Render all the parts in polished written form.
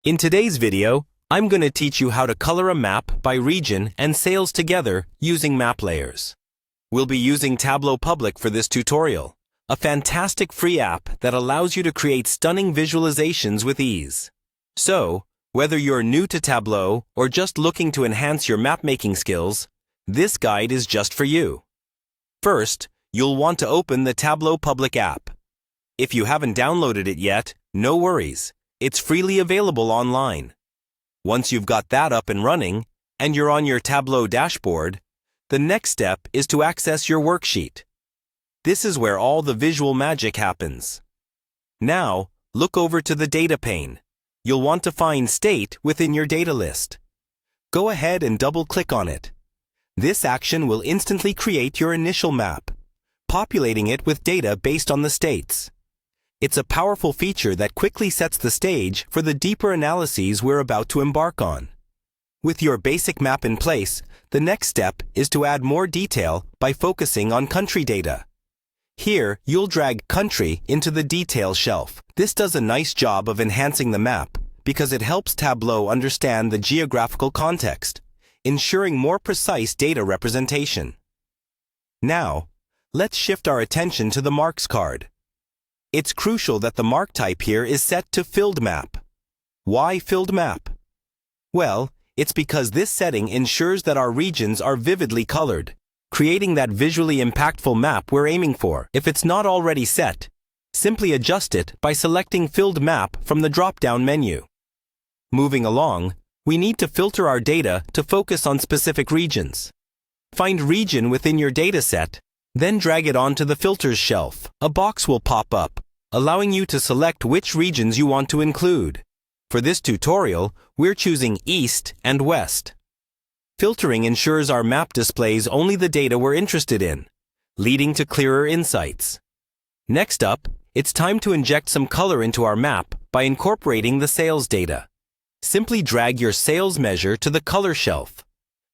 In today's video, I'm going to teach you how to color a map by region and sales together using map layers. We'll be using Tableau Public for this tutorial, a fantastic free app that allows you to create stunning visualizations with ease. So, whether you're new to Tableau or just looking to enhance your map-making skills, this guide is just for you. First, you'll want to open the Tableau Public app. If you haven't downloaded it yet, no worries. It's freely available online. Once you've got that up and running, and you're on your Tableau dashboard, the next step is to access your worksheet. This is where all the visual magic happens. Now, look over to the Data pane. You'll want to find State within your data list. Go ahead and double-click on it. This action will instantly create your initial map, populating it with data based on the states. It's a powerful feature that quickly sets the stage for the deeper analyses we're about to embark on. With your basic map in place, the next step is to add more detail by focusing on country data. Here, you'll drag country into the detail shelf. This does a nice job of enhancing the map because it helps Tableau understand the geographical context, ensuring more precise data representation. Now, let's shift our attention to the marks card. It's crucial that the mark type here is set to filled map. Why filled map? Well, it's because this setting ensures that our regions are vividly colored, creating that visually impactful map we're aiming for. If it's not already set, simply adjust it by selecting Filled Map from the drop-down menu. Moving along, we need to filter our data to focus on specific regions. Find region within your dataset, then drag it onto the Filters shelf. A box will pop up, allowing you to select which regions you want to include. For this tutorial, we're choosing East and West. Filtering ensures our map displays only the data we're interested in, leading to clearer insights. Next up, it's time to inject some color into our map by incorporating the sales data. Simply drag your sales measure to the color shelf.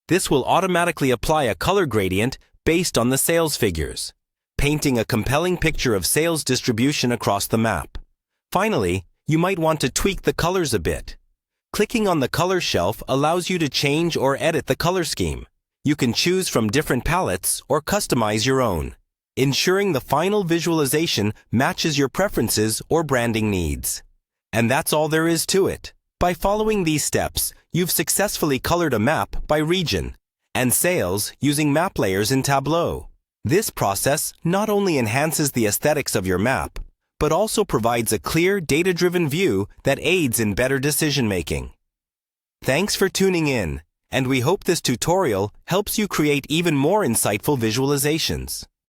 This will automatically apply a color gradient based on the sales figures, painting a compelling picture of sales distribution across the map. Finally, you might want to tweak the colors a bit. Clicking on the color shelf allows you to change or edit the color scheme. You can choose from different palettes or customize your own, ensuring the final visualization matches your preferences or branding needs. And that's all there is to it. By following these steps, you've successfully colored a map by region and sales using map layers in Tableau. This process not only enhances the aesthetics of your map, but also provides a clear, data-driven view that aids in better decision-making. Thanks for tuning in, and we hope this tutorial helps you create even more insightful visualizations.